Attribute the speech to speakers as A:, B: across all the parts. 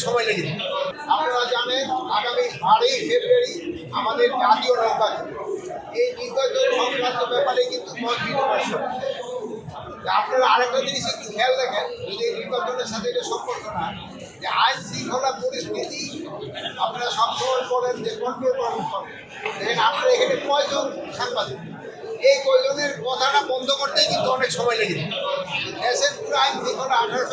A: সময় লেগে যাবে। আপনারা জানেন আগামী 8ই ফেব্রুয়ারি আমাদের জাতীয় নির্বাচন। এই নির্বাচন সংক্রান্ত ব্যাপারে কিন্তু মত বিনিময় চলছে। আপনারা আরেকটা জিনিস একটু খেয়াল রাখেন, যদি এই নির্বাচনের সাথে এটা সম্পর্ক না, যে আইন শৃঙ্খলা পরিস্থিতি আপনারা সবসময় বলেন যে কন্ট্রোল করার হবে। দেখেন আপনারা এখানে কয়জন সাংবাদিক, এই কয়জনের কথাটা বন্ধ করতেই কিন্তু অনেক সময় লেগে যায়। দেশের পুরো আইন শৃঙ্খলা 18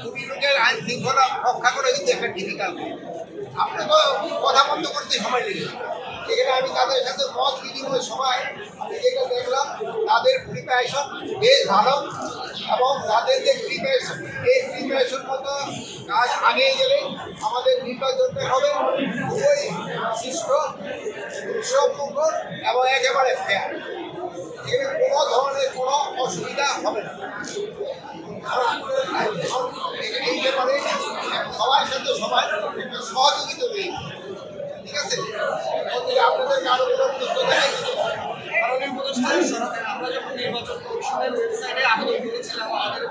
A: কোটি লোকের আইন শৃঙ্খলা রক্ষা করে কিন্তু একটা ডিফিকাল্ট। আপনাকে কথা বন্ধ করতে সময় লেগে যায়। এখানে আমি তাদের সাথে মত বিনিময় সবাই আমি যেটা দেখলাম, তাদের প্রিপারেশন বেশ ভালো এবং তাদের যে প্রিপারেশন, এই প্রিপারেশন মতো কাজ আগিয়ে গেলে আমাদের নির্বাচনটা হবে খুবই সুষ্ঠু, উৎসবমুখর এবং একেবারে ফেয়ার। এখানে কোনো ধরনের কোনো অসুবিধা হবে না। এই ব্যাপারে সবার সাথে সবাই একটা সহযোগিতা রয়েছে, ঠিক আছে? আপনাদেরকে আরো কোনো প্রশ্ন দেখাই
B: আমরা যখন নির্বাচন কমিশনের ওয়েবসাইটে আবেদন করেছিলাম আমাদের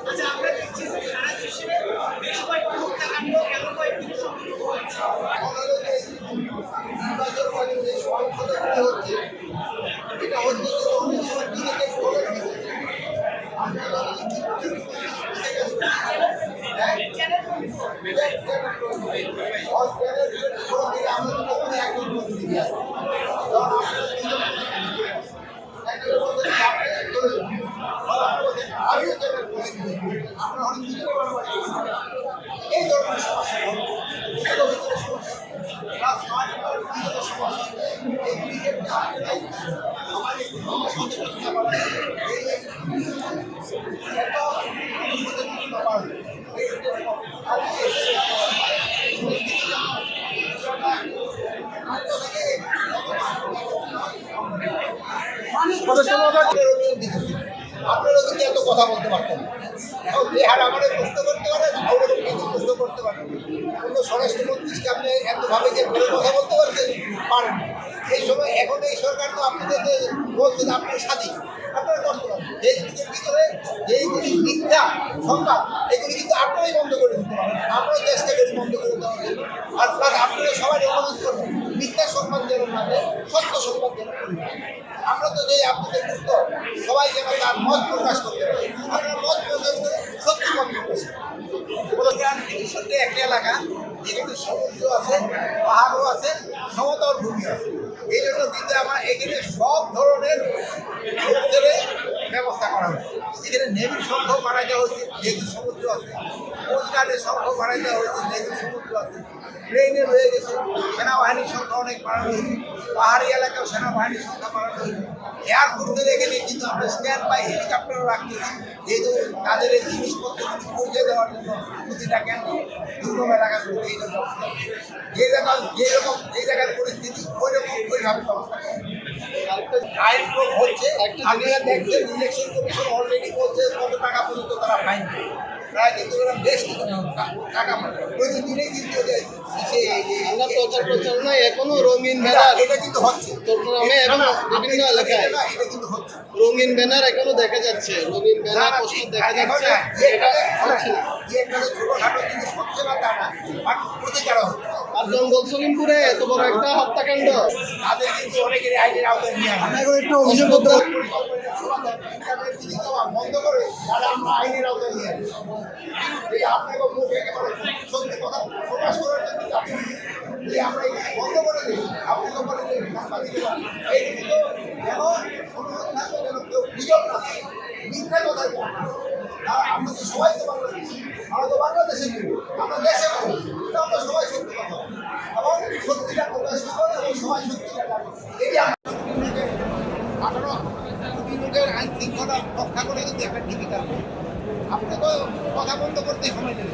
B: আচ্ছা, আমরা দেখছি যে সারা দেশে বেশ কয়েকটি হত্যাকাণ্ড কেন কয়েকটি সংঘটিত হয়েছে।
A: এটা হচ্ছে অনেক সময় এই ধরনের সমস্যা আপনারা কিন্তু এত কথা বলতে পারতেন না। এখন বিহার আমাদের প্রশ্ন করতে পারেন, ওরকম কিন্তু প্রশ্ন করতে পারেন। অন্য স্বরাষ্ট্রমন্ত্রীকে আপনি এতভাবে যে কথা বলতে পারছেন পারেন। এই সময় এখন এই সরকার তো আপনাদের বলছেন আপনার স্বাধীন, আপনারা করতে পারেন। এই দিকের ভিতরে যেইগুলি মিথ্যা সংবাদ, এগুলি কিন্তু আপনারাই বন্ধ করে দিতে পারেন। আমরাও চেষ্টা করি বন্ধ করে দেওয়ার জন্য। আর প্লাস আপনারা সবাই অনুরোধ করবেন মিথ্যা সংবাদ যেন না দেয়, সত্য সংবাদ যেন করি। আমরা তো যে আপনাদের মুক্ত, সবাই যেন তার মত প্রকাশ করতে পারে। আপনার মত প্রকাশ করে সত্যি মত প্রকাশ সত্যি একটা এলাকা যেখানে সমুদ্র আছে, পাহাড়ও আছে, সমতল ভূমি আছে। এই জন্য কিন্তু আমার এখানে সব ধরনের হোটেলের ব্যবস্থা করা হয়েছে। এখানে নেভির সংখ্যাও বাড়াই দেওয়া হয়েছে, যেহেতু সমুদ্র আছে। কোস্টগার্ডের সংখ্যাও বাড়াই দেওয়া হয়েছে, যেহেতু সমুদ্র আছে। প্লেনে রয়ে গেছে, সেনাবাহিনীর সংখ্যা অনেক বাড়ানো হয়েছে। পাহাড়ি এলাকাও সেনাবাহিনীর সংখ্যা বাড়ানো হয়েছে। এয়ারপোর্টে এখানে কিন্তু আমরা স্ট্যান্ড বাই হেলিকপ্টারও রাখতেছি, যেহেতু তাদের এই জিনিসপত্রগুলি পৌঁছে দেওয়ার জন্য প্রতিটা কেন্দ্র দুর্গম এলাকাগুলো এই জন্য যেই জায়গার পরিস্থিতি ওইভাবে ব্যবস্থা ফাইন হচ্ছে। আপনারা দেখছেন ইলেকশন কমিশন অলরেডি বলছে কত টাকা পর্যন্ত তারা ফাইন দেবে। প্রায় কিন্তু বেশ কিছু টাকা প্রতিদিনেই কিন্তু
C: আমরা প্রচার প্রচারণায় এখনো রঙিন ব্যানার
A: এটা কিন্তু হচ্ছে
C: চট্টগ্রামে এবং বিভিন্ন এলাকায়
A: এটা কিন্তু হচ্ছে।
C: রঙিন ব্যানার এখনো দেখা যাচ্ছে, রঙিন ব্যানার পোস্টার দেখা যাচ্ছে। এটা হচ্ছে না,
A: ছোটখাটো জিনিস হচ্ছে না তা না, বাট প্রতিকার হচ্ছে।
C: আর জঙ্গল সলিমপুরে এত বড় একটা হত্যাকাণ্ড,
A: তাদের কিন্তু অনেকেরই আইনের আওতায় নিয়ে আসে।
C: একটু অভিযোগ করতে
A: বন্ধ করে তারা আমরা আইনের আওতায় নিয়ে আসি। আপনাকে মুখে একেবারে সত্যি কথা প্রকাশ করার জন্য আমরা বন্ধ করে দিই। আপনাকে বলে যে এই কিন্তু যেন অনুরোধ থাকবে যেন কেউ গুজব না থাকে, মিথ্যা কথা আমরা তো সবাই তো বাংলাদেশি, আমরা তো বাংলাদেশে আমরা দেশে আমরা সবাই সত্যি কথা এবং সত্যিটা প্রকাশ করি এবং সবাই সত্যিটা জানি। এই 18 কোটি লোকের আইন শৃঙ্খলা রক্ষা করে কিন্তু একটা ডিফিকাল্ট। আপনি তো কথা বন্ধ করতে সময় নেই।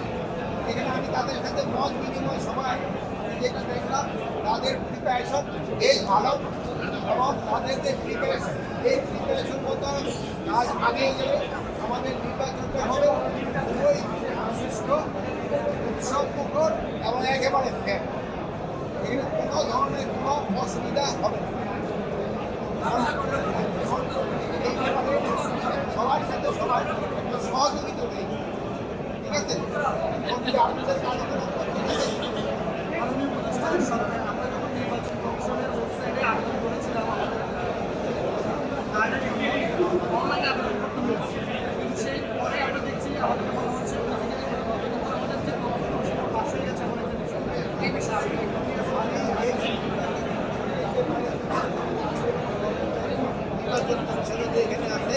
A: এখানে আমি তাদের সাথে মত বিনিময় সবাই যেটা দেখলাম, তাদের প্রিপারেশন বেশ ভালো এবং তাদের যে প্রিপারেশন, এই প্রিপারেশন মতো কাজ আগিয়ে গেলে আমাদের নির্বাচনটা হবে খুবই সুষ্ঠু, উৎসবমুখর এবং একেবারে ফেয়ার। এখানে কোনো কোনো ধরনের কোনো অসুবিধা হবে না। এই ব্যাপারে সবার সাথে সবার একটা সহযোগিতা নেই, ঠিক আছে? এমনকি আপনাদের কার্যক্রম
D: মাননীয় প্রতিষ্ঠানের সরকার আমরা যখন নির্বাচন কমিশনের ওয়েবসাইটে আবেদন করেছিলাম আমাদের তাদের একটি অনলাইনে আবেদন করতে হয়েছে, কিন্তু সেই পরে আমরা দেখছি আমাদের বলা হচ্ছে ফিজিক্যালি করতে হবে, কিন্তু আমাদের যে কমিশন পাশ হয়ে গেছে আমাদের যে বিষয় এই বিষয়ে আপনি কি বলতে
A: নির্বাচন কমিশনে যে এখানে আছে